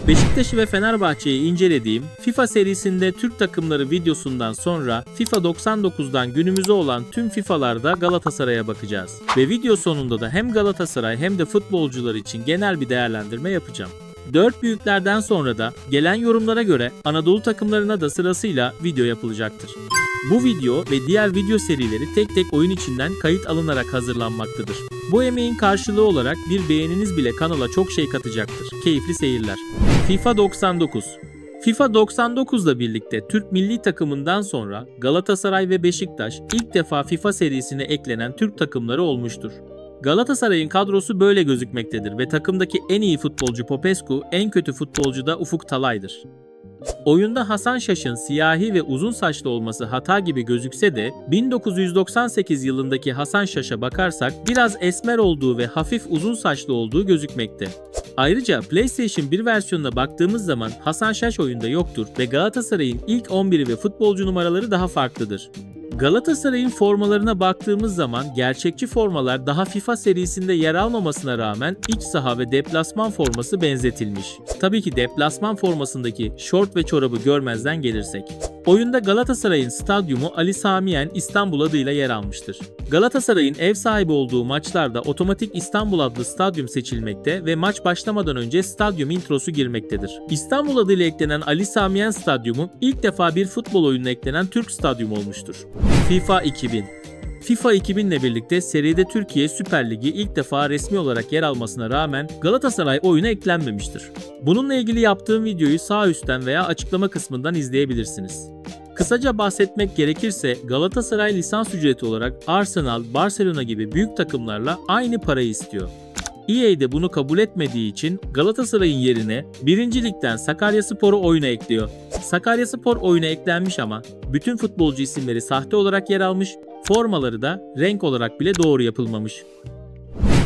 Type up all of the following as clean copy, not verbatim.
Beşiktaş'ı ve Fenerbahçe'yi incelediğim FIFA serisinde Türk takımları videosundan sonra FIFA 99'dan günümüze olan tüm FIFA'larda Galatasaray'a bakacağız. Ve video sonunda da hem Galatasaray hem de futbolcular için genel bir değerlendirme yapacağım. 4 büyüklerden sonra da gelen yorumlara göre Anadolu takımlarına da sırasıyla video yapılacaktır. Bu video ve diğer video serileri tek tek oyun içinden kayıt alınarak hazırlanmaktadır. Bu emeğin karşılığı olarak bir beğeniniz bile kanala çok şey katacaktır. Keyifli seyirler. FIFA 99. FIFA 99'la birlikte Türk milli takımından sonra Galatasaray ve Beşiktaş ilk defa FIFA serisine eklenen Türk takımları olmuştur. Galatasaray'ın kadrosu böyle gözükmektedir ve takımdaki en iyi futbolcu Popescu, en kötü futbolcu da Ufuk Talay'dır. Oyunda Hasan Şaş'ın siyahi ve uzun saçlı olması hata gibi gözükse de 1998 yılındaki Hasan Şaş'a bakarsak biraz esmer olduğu ve hafif uzun saçlı olduğu gözükmekte. Ayrıca PlayStation 1 versiyonuna baktığımız zaman Hasan Şaş oyunda yoktur ve Galatasaray'ın ilk 11'i ve futbolcu numaraları daha farklıdır. Galatasaray'ın formalarına baktığımız zaman gerçekçi formalar daha FIFA serisinde yer almamasına rağmen iç saha ve deplasman forması benzetilmiş. Tabii ki deplasman formasındaki şort ve çorabı görmezden gelirsek. Oyunda Galatasaray'ın stadyumu Ali Sami Yen İstanbul adıyla yer almıştır. Galatasaray'ın ev sahibi olduğu maçlarda otomatik İstanbul adlı stadyum seçilmekte ve maç başlamadan önce stadyum introsu girmektedir. İstanbul adıyla eklenen Ali Sami Yen Stadyumu ilk defa bir futbol oyununa eklenen Türk stadyumu olmuştur. FIFA 2000. FIFA 2000 ile birlikte seride Türkiye Süper Ligi ilk defa resmi olarak yer almasına rağmen Galatasaray oyuna eklenmemiştir. Bununla ilgili yaptığım videoyu sağ üstten veya açıklama kısmından izleyebilirsiniz. Kısaca bahsetmek gerekirse Galatasaray lisans ücreti olarak Arsenal, Barcelona gibi büyük takımlarla aynı parayı istiyor. EA de bunu kabul etmediği için Galatasaray'ın yerine 1. Lig'den Sakaryaspor'u oyuna ekliyor. Sakaryaspor oyuna eklenmiş ama bütün futbolcu isimleri sahte olarak yer almış, formaları da renk olarak bile doğru yapılmamış.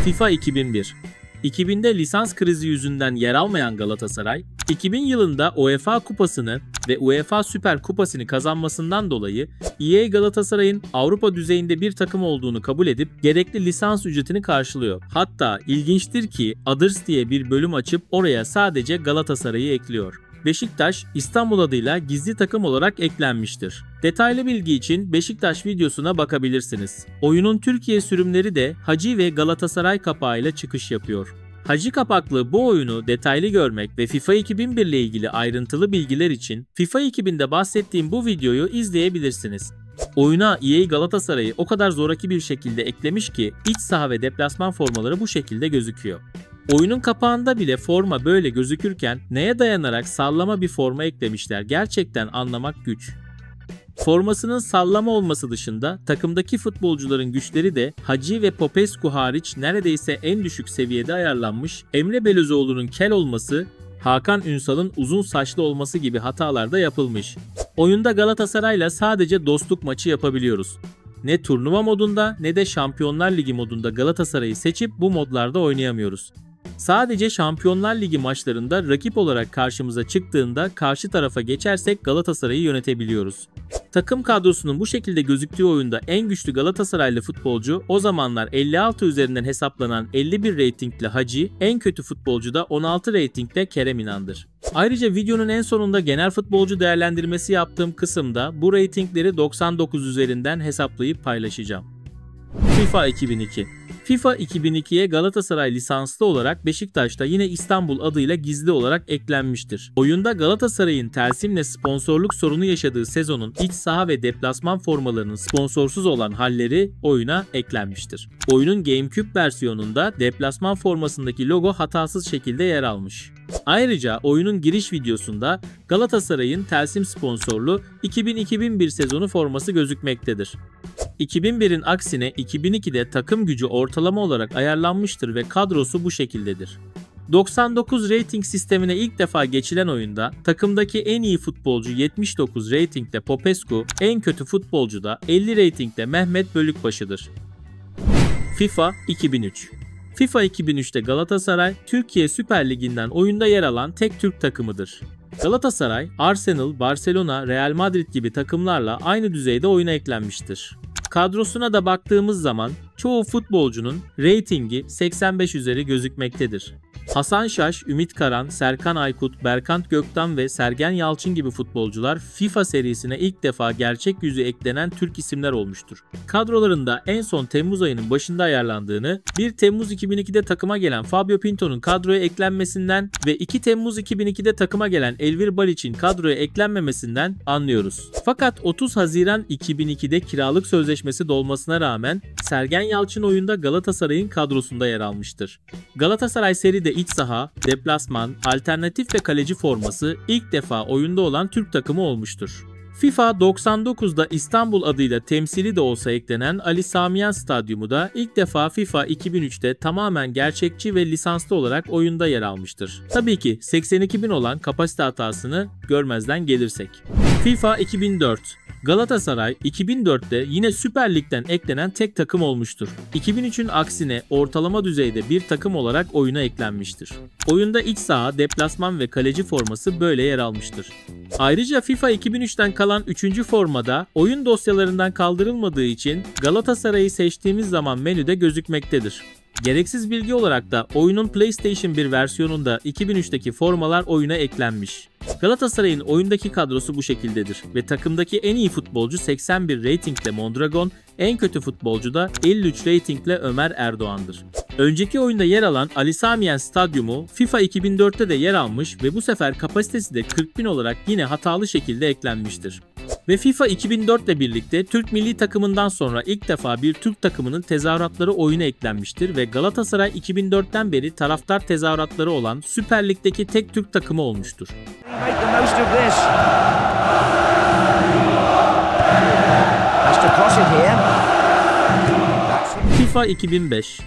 FIFA 2001. 2000'de lisans krizi yüzünden yer almayan Galatasaray, 2000 yılında UEFA Kupası'nı ve UEFA Süper Kupası'nı kazanmasından dolayı EA Galatasaray'ın Avrupa düzeyinde bir takım olduğunu kabul edip gerekli lisans ücretini karşılıyor. Hatta ilginçtir ki Others diye bir bölüm açıp oraya sadece Galatasaray'ı ekliyor. Beşiktaş, İstanbul adıyla gizli takım olarak eklenmiştir. Detaylı bilgi için Beşiktaş videosuna bakabilirsiniz. Oyunun Türkiye sürümleri de Hacı ve Galatasaray kapağıyla çıkış yapıyor. Hacı kapaklı bu oyunu detaylı görmek ve FIFA 2001 ile ilgili ayrıntılı bilgiler için FIFA 2000'de bahsettiğim bu videoyu izleyebilirsiniz. Oyuna EA Galatasaray'ı o kadar zoraki bir şekilde eklemiş ki iç saha ve deplasman formaları bu şekilde gözüküyor. Oyunun kapağında bile forma böyle gözükürken neye dayanarak sallama bir forma eklemişler gerçekten anlamak güç. Formasının sallama olması dışında takımdaki futbolcuların güçleri de Hacı ve Popescu hariç neredeyse en düşük seviyede ayarlanmış, Emre Belözoğlu'nun kel olması, Hakan Ünsal'ın uzun saçlı olması gibi hatalar da yapılmış. Oyunda Galatasaray'la sadece dostluk maçı yapabiliyoruz. Ne turnuva modunda ne de Şampiyonlar Ligi modunda Galatasaray'ı seçip bu modlarda oynayamıyoruz. Sadece Şampiyonlar Ligi maçlarında rakip olarak karşımıza çıktığında karşı tarafa geçersek Galatasaray'ı yönetebiliyoruz. Takım kadrosunun bu şekilde gözüktüğü oyunda en güçlü Galatasaraylı futbolcu o zamanlar 56 üzerinden hesaplanan 51 reytingli Hacı, en kötü futbolcu da 16 reytingli Kerem İnan'dır. Ayrıca videonun en sonunda genel futbolcu değerlendirmesi yaptığım kısımda bu reytingleri 99 üzerinden hesaplayıp paylaşacağım. FIFA 2002. FIFA 2002'ye Galatasaray lisanslı olarak Beşiktaş'ta yine İstanbul adıyla gizli olarak eklenmiştir. Oyunda Galatasaray'ın Telsim'le sponsorluk sorunu yaşadığı sezonun iç saha ve deplasman formalarının sponsorsuz olan halleri oyuna eklenmiştir. Oyunun GameCube versiyonunda deplasman formasındaki logo hatasız şekilde yer almış. Ayrıca oyunun giriş videosunda Galatasaray'ın Telsim sponsorlu 2000-2001 sezonu forması gözükmektedir. 2001'in aksine 2002'de takım gücü ortalama olarak ayarlanmıştır ve kadrosu bu şekildedir. 99 rating sistemine ilk defa geçilen oyunda takımdaki en iyi futbolcu 79 ratingde Popescu, en kötü futbolcu da 50 ratingde Mehmet Bölükbaşı'dır. FIFA 2003. FIFA 2003'te Galatasaray, Türkiye Süper Ligi'nden oyunda yer alan tek Türk takımıdır. Galatasaray, Arsenal, Barcelona, Real Madrid gibi takımlarla aynı düzeyde oyuna eklenmiştir. Kadrosuna da baktığımız zaman çoğu futbolcunun reytingi 85 üzeri gözükmektedir. Hasan Şaş, Ümit Karan, Serkan Aykut, Berkant Göktan ve Sergen Yalçın gibi futbolcular FIFA serisine ilk defa gerçek yüzü eklenen Türk isimler olmuştur. Kadrolarında en son Temmuz ayının başında ayarlandığını, 1 Temmuz 2002'de takıma gelen Fabio Pinto'nun kadroya eklenmesinden ve 2 Temmuz 2002'de takıma gelen Elvir Balic'in kadroya eklenmemesinden anlıyoruz. Fakat 30 Haziran 2002'de kiralık sözleşmesi dolmasına rağmen Sergen Yalçın oyunda Galatasaray'ın kadrosunda yer almıştır. Galatasaray seride iç saha, deplasman, alternatif ve kaleci forması ilk defa oyunda olan Türk takımı olmuştur. FIFA 99'da İstanbul adıyla temsili de olsa eklenen Ali Sami Yen Stadyumu da ilk defa FIFA 2003'te tamamen gerçekçi ve lisanslı olarak oyunda yer almıştır. Tabii ki 82.000 olan kapasite hatasını görmezden gelirsek. FIFA 2004 Galatasaray 2004'te yine Süper Lig'den eklenen tek takım olmuştur. 2003'ün aksine ortalama düzeyde bir takım olarak oyuna eklenmiştir. Oyunda iç saha, deplasman ve kaleci forması böyle yer almıştır. Ayrıca FIFA 2003'ten kalan 3. formada oyun dosyalarından kaldırılmadığı için Galatasaray'ı seçtiğimiz zaman menüde gözükmektedir. Gereksiz bilgi olarak da oyunun PlayStation 1 versiyonunda 2003'teki formalar oyuna eklenmiş. Galatasaray'ın oyundaki kadrosu bu şekildedir ve takımdaki en iyi futbolcu 81 reytingle Mondragon, en kötü futbolcu da 53 reytingle Ömer Erdoğan'dır. Önceki oyunda yer alan Ali Sami Yen Stadyumu FIFA 2004'te de yer almış ve bu sefer kapasitesi de 40.000 olarak yine hatalı şekilde eklenmiştir. Ve FIFA 2004 ile birlikte Türk milli takımından sonra ilk defa bir Türk takımının tezahüratları oyuna eklenmiştir ve Galatasaray 2004'ten beri taraftar tezahüratları olan Süper Lig'deki tek Türk takımı olmuştur. FIFA 2005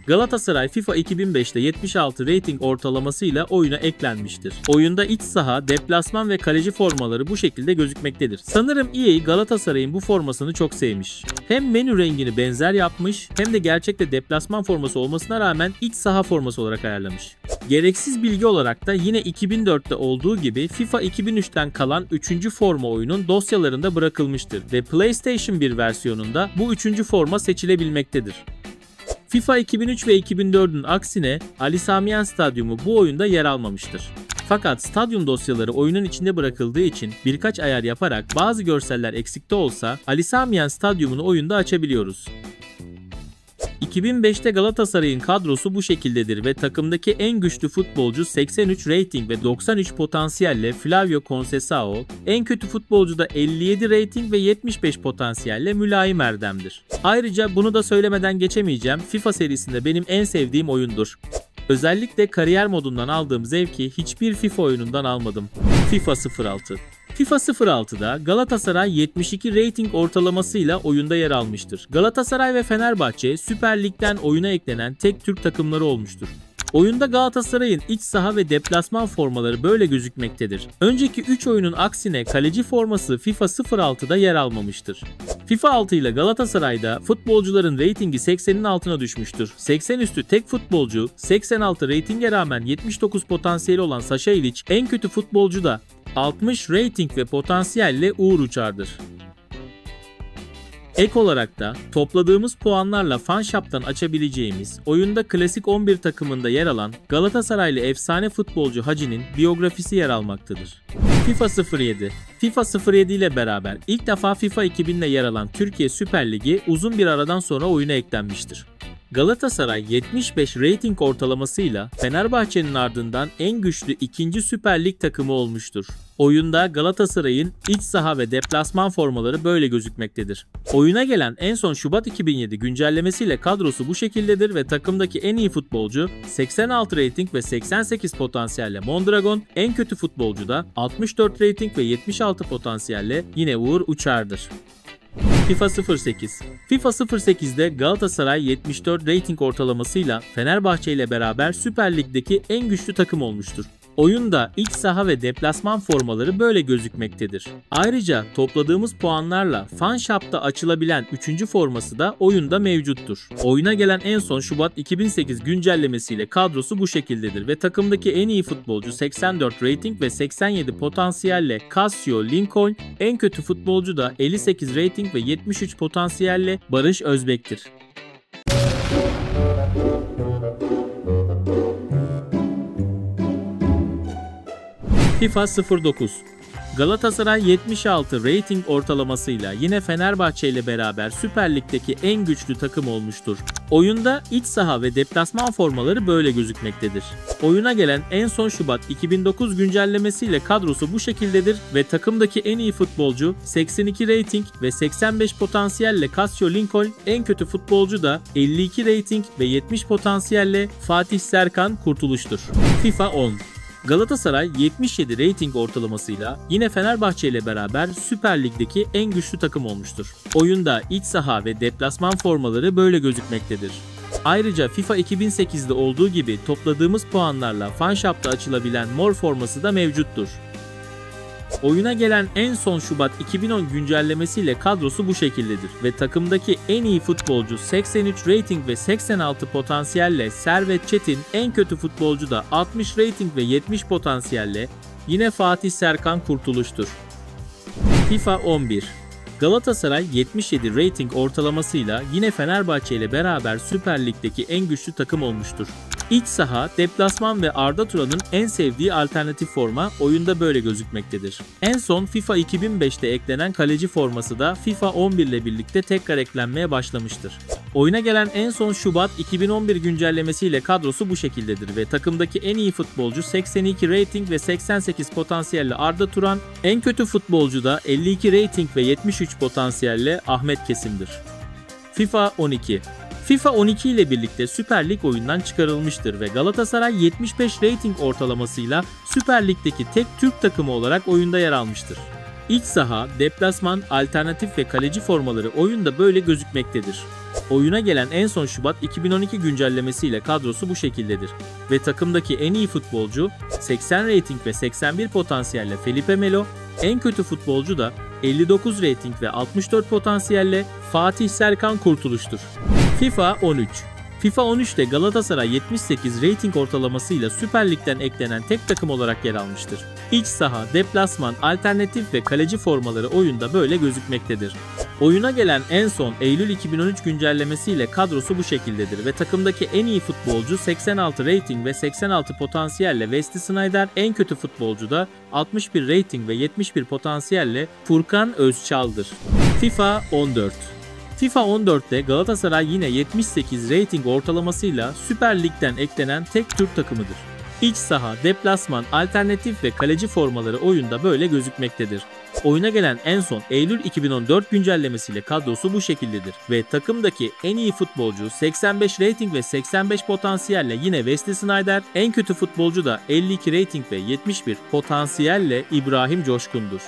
Galatasaray FIFA 2005'te 76 reyting ortalamasıyla oyuna eklenmiştir. Oyunda iç saha, deplasman ve kaleci formaları bu şekilde gözükmektedir. Sanırım EA Galatasaray'ın bu formasını çok sevmiş. Hem menü rengini benzer yapmış hem de gerçekte deplasman forması olmasına rağmen iç saha forması olarak ayarlamış. Gereksiz bilgi olarak da yine 2004'te olduğu gibi FIFA 2003'ten kalan 3. forma oyunun dosyalarında bırakılmıştır ve PlayStation 1 versiyonunda bu 3. forma seçilebilmektedir. FIFA 2003 ve 2004'ün aksine Ali Sami Yen Stadyumu bu oyunda yer almamıştır. Fakat stadyum dosyaları oyunun içinde bırakıldığı için birkaç ayar yaparak bazı görseller eksikte olsa Ali Sami Yen Stadyumunu oyunda açabiliyoruz. 2005'te Galatasaray'ın kadrosu bu şekildedir ve takımdaki en güçlü futbolcu 83 rating ve 93 potansiyelle Flavio Conceição, en kötü futbolcu da 57 rating ve 75 potansiyelle Mülayim Erdem'dir. Ayrıca bunu da söylemeden geçemeyeceğim, FIFA serisinde benim en sevdiğim oyundur. Özellikle kariyer modundan aldığım zevki hiçbir FIFA oyunundan almadım. FIFA 06 FIFA 06'da Galatasaray 72 rating ortalamasıyla oyunda yer almıştır. Galatasaray ve Fenerbahçe Süper Lig'den oyuna eklenen tek Türk takımları olmuştur. Oyunda Galatasaray'ın iç saha ve deplasman formaları böyle gözükmektedir. Önceki 3 oyunun aksine kaleci forması FIFA 06'da yer almamıştır. FIFA 6 ile Galatasaray'da futbolcuların reytingi 80'in altına düşmüştür. 80 üstü tek futbolcu, 86 reytinge rağmen 79 potansiyeli olan Saša Ilić, en kötü futbolcu da 60 rating ve potansiyelle Uğur Uçar'dır. Ek olarak da topladığımız puanlarla Fanshop'tan açabileceğimiz oyunda klasik 11 takımında yer alan Galatasaraylı efsane futbolcu Hacı'nin biyografisi yer almaktadır. FIFA 07 FIFA 07 ile beraber ilk defa FIFA 2000'de yer alan Türkiye Süper Ligi uzun bir aradan sonra oyuna eklenmiştir. Galatasaray 75 rating ortalamasıyla Fenerbahçe'nin ardından en güçlü ikinci Süper Lig takımı olmuştur. Oyunda Galatasaray'ın iç saha ve deplasman formaları böyle gözükmektedir. Oyuna gelen en son Şubat 2007 güncellemesiyle kadrosu bu şekildedir ve takımdaki en iyi futbolcu 86 rating ve 88 potansiyelle Mondragon, en kötü futbolcu da 64 rating ve 76 potansiyelle yine Uğur Uçar'dır. FIFA 08 FIFA 08'de Galatasaray 74 rating ortalamasıyla Fenerbahçe ile beraber Süper Lig'deki en güçlü takım olmuştur. Oyunda iç saha ve deplasman formaları böyle gözükmektedir. Ayrıca topladığımız puanlarla Fanshop'ta açılabilen 3. forması da oyunda mevcuttur. Oyuna gelen en son Şubat 2008 güncellemesiyle kadrosu bu şekildedir ve takımdaki en iyi futbolcu 84 rating ve 87 potansiyelle Cassio Lincoln, en kötü futbolcu da 58 rating ve 73 potansiyelle Barış Özbek'tir. FIFA 09. Galatasaray 76 rating ortalamasıyla yine Fenerbahçe ile beraber Süper Lig'deki en güçlü takım olmuştur. Oyunda iç saha ve deplasman formaları böyle gözükmektedir. Oyuna gelen en son Şubat 2009 güncellemesiyle kadrosu bu şekildedir ve takımdaki en iyi futbolcu 82 rating ve 85 potansiyelle Casio Lincoln, en kötü futbolcu da 52 rating ve 70 potansiyelle Fatih Serkan Kurtuluş'tur. FIFA 10. Galatasaray 77 rating ortalamasıyla yine Fenerbahçe ile beraber Süper Lig'deki en güçlü takım olmuştur. Oyunda iç saha ve deplasman formaları böyle gözükmektedir. Ayrıca FIFA 2008'de olduğu gibi topladığımız puanlarla Fanshop'ta açılabilen mor forması da mevcuttur. Oyuna gelen en son Şubat 2010 güncellemesiyle kadrosu bu şekildedir ve takımdaki en iyi futbolcu 83 rating ve 86 potansiyelle Servet Çetin, en kötü futbolcu da 60 rating ve 70 potansiyelle yine Fatih Serkan Kurtuluş'tur. FIFA 11. Galatasaray 77 rating ortalamasıyla yine Fenerbahçe ile beraber Süper Lig'deki en güçlü takım olmuştur. İç saha, deplasman ve Arda Turan'ın en sevdiği alternatif forma oyunda böyle gözükmektedir. En son FIFA 2005'te eklenen kaleci forması da FIFA 11 ile birlikte tekrar eklenmeye başlamıştır. Oyuna gelen en son Şubat 2011 güncellemesiyle kadrosu bu şekildedir ve takımdaki en iyi futbolcu 82 rating ve 88 potansiyelle Arda Turan, en kötü futbolcu da 52 rating ve 73 potansiyelle Ahmet Kesim'dir. FIFA 12. FIFA 12 ile birlikte Süper Lig oyundan çıkarılmıştır ve Galatasaray 75 rating ortalamasıyla Süper Lig'deki tek Türk takımı olarak oyunda yer almıştır. İç saha, deplasman, alternatif ve kaleci formaları oyunda böyle gözükmektedir. Oyuna gelen en son Şubat 2012 güncellemesiyle kadrosu bu şekildedir ve takımdaki en iyi futbolcu 80 rating ve 81 potansiyelle Felipe Melo, en kötü futbolcu da 59 rating ve 64 potansiyelle Fatih Serkan Kurtuluş'tur. FIFA 13. FIFA 13'te Galatasaray 78 rating ortalamasıyla Süper Lig'den eklenen tek takım olarak yer almıştır. İç saha, deplasman, alternatif ve kaleci formaları oyunda böyle gözükmektedir. Oyuna gelen en son Eylül 2013 güncellemesiyle kadrosu bu şekildedir ve takımdaki en iyi futbolcu 86 rating ve 86 potansiyelle Wesley Sneijder, en kötü futbolcu da 61 rating ve 71 potansiyelle Furkan Özçal'dır. FIFA 14. FIFA 14'te Galatasaray yine 78 rating ortalamasıyla Süper Lig'den eklenen tek Türk takımıdır. İç saha, deplasman, alternatif ve kaleci formaları oyunda böyle gözükmektedir. Oyuna gelen en son Eylül 2014 güncellemesiyle kadrosu bu şekildedir ve takımdaki en iyi futbolcu 85 rating ve 85 potansiyelle yine Wesley Sneijder, en kötü futbolcu da 52 rating ve 71 potansiyelle İbrahim Coşkun'dur.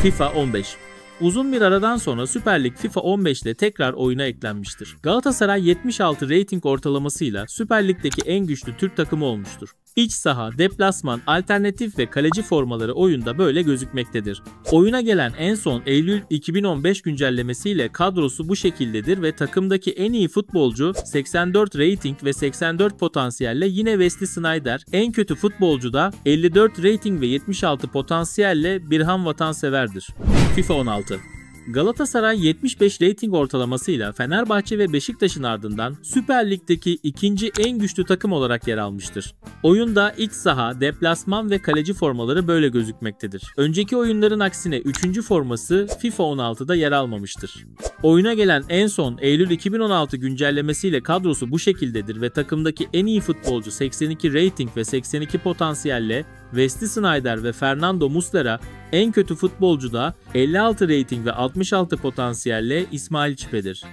FIFA 15. Uzun bir aradan sonra Süper Lig FIFA 15'te tekrar oyuna eklenmiştir. Galatasaray 76 rating ortalamasıyla Süper Lig'deki en güçlü Türk takımı olmuştur. İç saha, deplasman, alternatif ve kaleci formaları oyunda böyle gözükmektedir. Oyuna gelen en son Eylül 2015 güncellemesiyle kadrosu bu şekildedir ve takımdaki en iyi futbolcu 84 rating ve 84 potansiyelle yine Wesley Sneijder, en kötü futbolcu da 54 rating ve 76 potansiyelle Birhan Vatansever'dir. FIFA 16. Galatasaray 75 rating ortalamasıyla Fenerbahçe ve Beşiktaş'ın ardından Süper Lig'deki ikinci en güçlü takım olarak yer almıştır. Oyunda iç saha, deplasman ve kaleci formaları böyle gözükmektedir. Önceki oyunların aksine 3. forması FIFA 16'da yer almamıştır. Oyuna gelen en son Eylül 2016 güncellemesiyle kadrosu bu şekildedir ve takımdaki en iyi futbolcu 82 rating ve 82 potansiyelle Wesley Sneijder ve Fernando Muslera, en kötü futbolcu da 56 rating ve 66 potansiyelle İsmail Çipe'dir.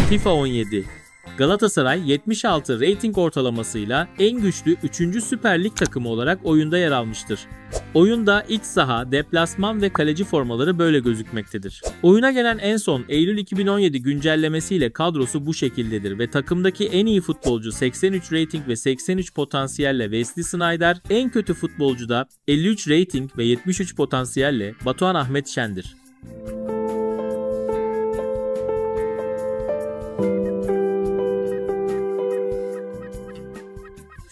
FIFA 17. Galatasaray 76 rating ortalamasıyla en güçlü 3. Süper Lig takımı olarak oyunda yer almıştır. Oyunda iç saha, deplasman ve kaleci formaları böyle gözükmektedir. Oyuna gelen en son Eylül 2017 güncellemesiyle kadrosu bu şekildedir ve takımdaki en iyi futbolcu 83 rating ve 83 potansiyelle Wesley Sneijder, en kötü futbolcu da 53 rating ve 73 potansiyelle Batuhan Ahmet Şen'dir.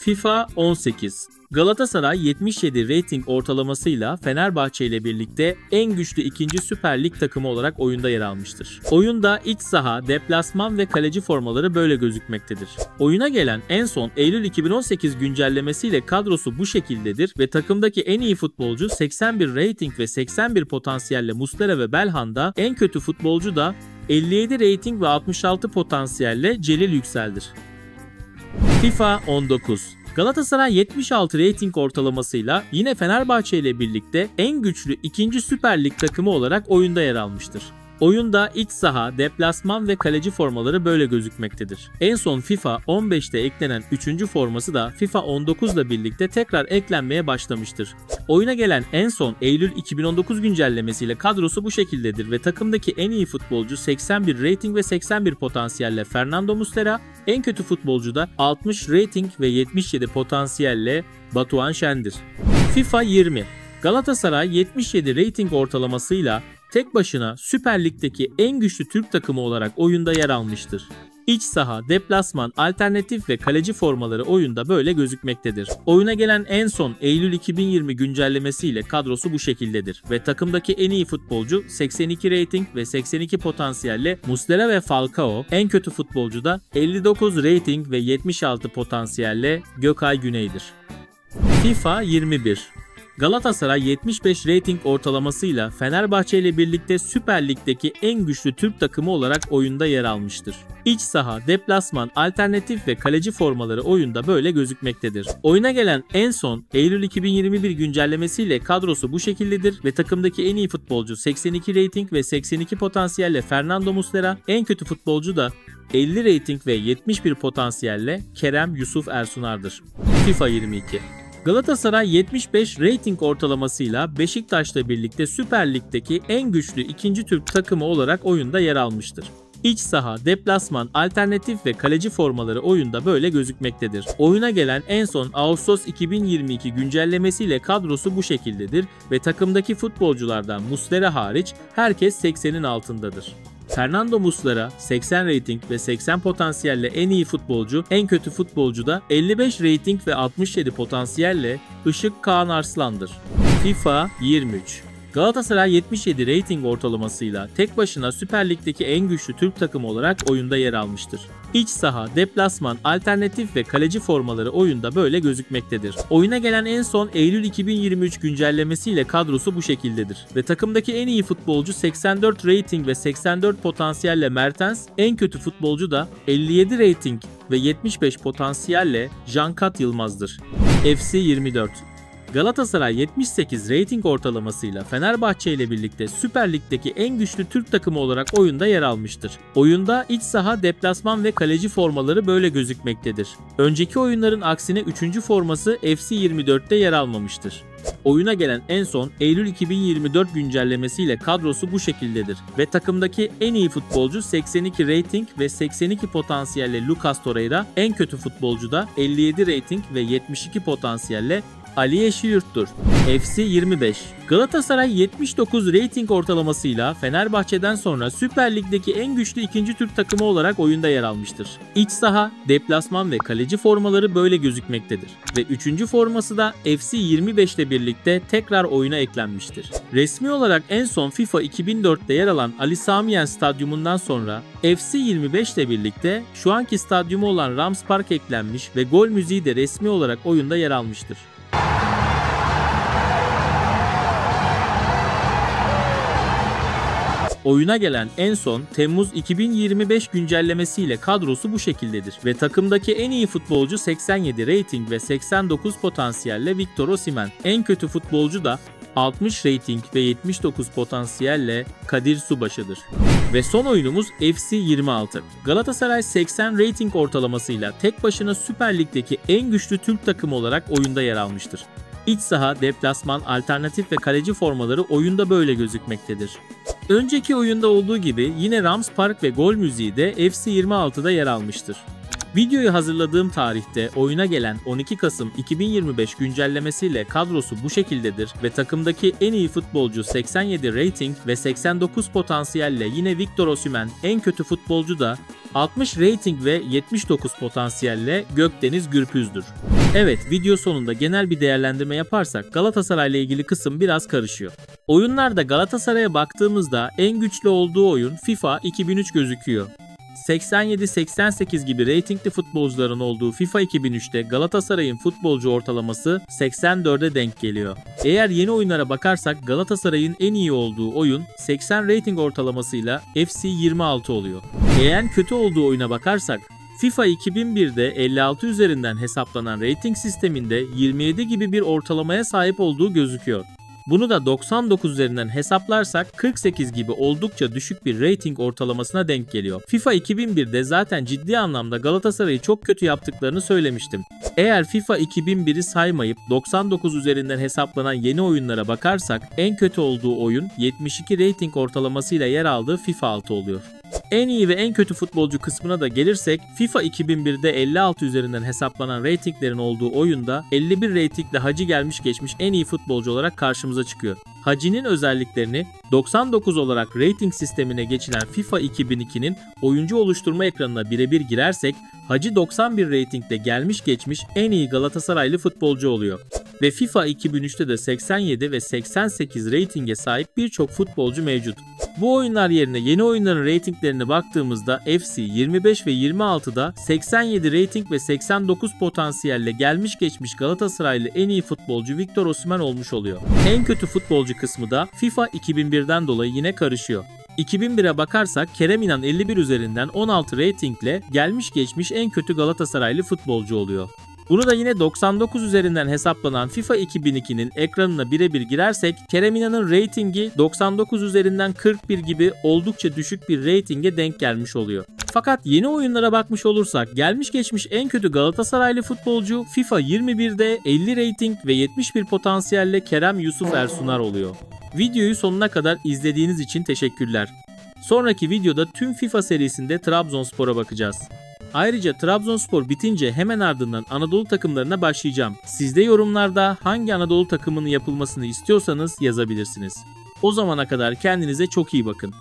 FIFA 18. Galatasaray 77 reyting ortalamasıyla Fenerbahçe ile birlikte en güçlü ikinci Süper Lig takımı olarak oyunda yer almıştır. Oyunda iç saha, deplasman ve kaleci formaları böyle gözükmektedir. Oyuna gelen en son Eylül 2018 güncellemesiyle kadrosu bu şekildedir ve takımdaki en iyi futbolcu 81 reyting ve 81 potansiyelle Muslera ve Belhanda, en kötü futbolcu da 57 reyting ve 66 potansiyelle Celil Yüksel'dir. FIFA 19. Galatasaray 76 reyting ortalamasıyla yine Fenerbahçe ile birlikte en güçlü ikinci Süper Lig takımı olarak oyunda yer almıştır. Oyunda iç saha, deplasman ve kaleci formaları böyle gözükmektedir. En son FIFA 15'te eklenen 3. forması da FIFA 19 ile birlikte tekrar eklenmeye başlamıştır. Oyuna gelen en son Eylül 2019 güncellemesiyle kadrosu bu şekildedir ve takımdaki en iyi futbolcu 81 reyting ve 81 potansiyelle Fernando Muslera, en kötü futbolcu da 60 reyting ve 77 potansiyelle Batuhan Şen'dir. FIFA 20. Galatasaray 77 reyting ortalamasıyla tek başına Süper Lig'deki en güçlü Türk takımı olarak oyunda yer almıştır. İç saha, deplasman, alternatif ve kaleci formaları oyunda böyle gözükmektedir. Oyuna gelen en son Eylül 2020 güncellemesiyle kadrosu bu şekildedir ve takımdaki en iyi futbolcu 82 reyting ve 82 potansiyelle Muslera ve Falcao, en kötü futbolcu da 59 reyting ve 76 potansiyelle Gökay Güney'dir. FIFA 21. Galatasaray 75 reyting ortalamasıyla Fenerbahçe ile birlikte Süper Lig'deki en güçlü Türk takımı olarak oyunda yer almıştır. İç saha, deplasman, alternatif ve kaleci formaları oyunda böyle gözükmektedir. Oyuna gelen en son Eylül 2021 güncellemesiyle kadrosu bu şekildedir ve takımdaki en iyi futbolcu 82 reyting ve 82 potansiyelle Fernando Muslera, en kötü futbolcu da 50 reyting ve 71 potansiyelle Kerem Yusuf Ersunar'dır. FIFA 22. Galatasaray 75 reyting ortalamasıyla Beşiktaş'la birlikte Süper Lig'deki en güçlü ikinci Türk takımı olarak oyunda yer almıştır. İç saha, deplasman, alternatif ve kaleci formaları oyunda böyle gözükmektedir. Oyuna gelen en son Ağustos 2022 güncellemesiyle kadrosu bu şekildedir ve takımdaki futbolculardan Muslera hariç herkes 80'in altındadır. Fernando Muslera 80 reyting ve 80 potansiyelle en iyi futbolcu, en kötü futbolcu da 55 reyting ve 67 potansiyelle Işık Kaan Arslan'dır. FIFA 23. Galatasaray 77 reyting ortalamasıyla tek başına Süper Lig'deki en güçlü Türk takımı olarak oyunda yer almıştır. İç saha, deplasman, alternatif ve kaleci formaları oyunda böyle gözükmektedir. Oyuna gelen en son Eylül 2023 güncellemesiyle kadrosu bu şekildedir ve takımdaki en iyi futbolcu 84 reyting ve 84 potansiyelle Mertens, en kötü futbolcu da 57 reyting ve 75 potansiyelle Cankat Yılmaz'dır. FC 24. Galatasaray 78 reyting ortalamasıyla Fenerbahçe ile birlikte Süper Lig'deki en güçlü Türk takımı olarak oyunda yer almıştır. Oyunda iç saha, deplasman ve kaleci formaları böyle gözükmektedir. Önceki oyunların aksine 3. forması FC 24'te yer almamıştır. Oyuna gelen en son Eylül 2024 güncellemesiyle kadrosu bu şekildedir ve takımdaki en iyi futbolcu 82 reyting ve 82 potansiyelle Lucas Torreira, en kötü futbolcu da 57 reyting ve 72 potansiyelle Ali Yeşilyurt'tur. FC 25. Galatasaray 79 reyting ortalamasıyla Fenerbahçe'den sonra Süper Lig'deki en güçlü ikinci Türk takımı olarak oyunda yer almıştır. İç saha, deplasman ve kaleci formaları böyle gözükmektedir ve 3. forması da FC 25 ile birlikte tekrar oyuna eklenmiştir. Resmi olarak en son FIFA 2004'te yer alan Ali Sami Yen Stadyumundan sonra FC 25 ile birlikte şu anki stadyumu olan Rams Park eklenmiş ve gol müziği de resmi olarak oyunda yer almıştır. Oyuna gelen en son Temmuz 2025 güncellemesiyle kadrosu bu şekildedir ve takımdaki en iyi futbolcu 87 reyting ve 89 potansiyelle Victor Osimhen, en kötü futbolcu da 60 reyting ve 79 potansiyelle Kadir Subaşı'dır. Ve son oyunumuz FC 26. Galatasaray 80 reyting ortalamasıyla tek başına Süper Lig'deki en güçlü Türk takımı olarak oyunda yer almıştır. İç saha, deplasman, alternatif ve kaleci formaları oyunda böyle gözükmektedir. Önceki oyunda olduğu gibi yine Rams Park ve gol müziği de FC 26'da yer almıştır. Videoyu hazırladığım tarihte oyuna gelen 12 Kasım 2025 güncellemesiyle kadrosu bu şekildedir ve takımdaki en iyi futbolcu 87 rating ve 89 potansiyelle yine Victor Osimhen, en kötü futbolcu da 60 rating ve 79 potansiyelle Gökdeniz Gürpüz'dür. Evet, video sonunda genel bir değerlendirme yaparsak Galatasaray'la ilgili kısım biraz karışıyor. Oyunlarda Galatasaray'a baktığımızda en güçlü olduğu oyun FIFA 2003 gözüküyor. 87-88 gibi reytingli futbolcuların olduğu FIFA 2003'te Galatasaray'ın futbolcu ortalaması 84'e denk geliyor. Eğer yeni oyunlara bakarsak Galatasaray'ın en iyi olduğu oyun 80 rating ortalamasıyla FC 26 oluyor. Eğer kötü olduğu oyuna bakarsak FIFA 2001'de 56 üzerinden hesaplanan rating sisteminde 27 gibi bir ortalamaya sahip olduğu gözüküyor. Bunu da 99 üzerinden hesaplarsak 48 gibi oldukça düşük bir rating ortalamasına denk geliyor. FIFA 2001'de zaten ciddi anlamda Galatasaray'ı çok kötü yaptıklarını söylemiştim. Eğer FIFA 2001'i saymayıp 99 üzerinden hesaplanan yeni oyunlara bakarsak en kötü olduğu oyun 72 rating ortalamasıyla yer aldığı FIFA 6 oluyor. En iyi ve en kötü futbolcu kısmına da gelirsek FIFA 2001'de 56 üzerinden hesaplanan ratinglerin olduğu oyunda 51 ratingle Hacı gelmiş geçmiş en iyi futbolcu olarak karşımıza çıkıyor. Hacı'nin özelliklerini 99 olarak rating sistemine geçilen FIFA 2002'nin oyuncu oluşturma ekranına birebir girersek Hacı 91 ratingle gelmiş geçmiş en iyi Galatasaraylı futbolcu oluyor. Ve FIFA 2003'te de 87 ve 88 reytinge sahip birçok futbolcu mevcut. Bu oyunlar yerine yeni oyunların reytinglerine baktığımızda FC 25 ve 26'da 87 reyting ve 89 potansiyelle gelmiş geçmiş Galatasaraylı en iyi futbolcu Victor Osimhen olmuş oluyor. En kötü futbolcu kısmı da FIFA 2001'den dolayı yine karışıyor. 2001'e bakarsak Kerem İnan 51 üzerinden 16 reytingle gelmiş geçmiş en kötü Galatasaraylı futbolcu oluyor. Bunu da yine 99 üzerinden hesaplanan FIFA 2002'nin ekranına birebir girersek Kerem İnan'ın reytingi 99 üzerinden 41 gibi oldukça düşük bir reytinge denk gelmiş oluyor. Fakat yeni oyunlara bakmış olursak gelmiş geçmiş en kötü Galatasaraylı futbolcu FIFA 21'de 50 reyting ve 71 potansiyelle Kerem Yusuf Ersunar oluyor. Videoyu sonuna kadar izlediğiniz için teşekkürler. Sonraki videoda tüm FIFA serisinde Trabzonspor'a bakacağız. Ayrıca Trabzonspor bitince hemen ardından Anadolu takımlarına başlayacağım. Siz de yorumlarda hangi Anadolu takımının yapılmasını istiyorsanız yazabilirsiniz. O zamana kadar kendinize çok iyi bakın.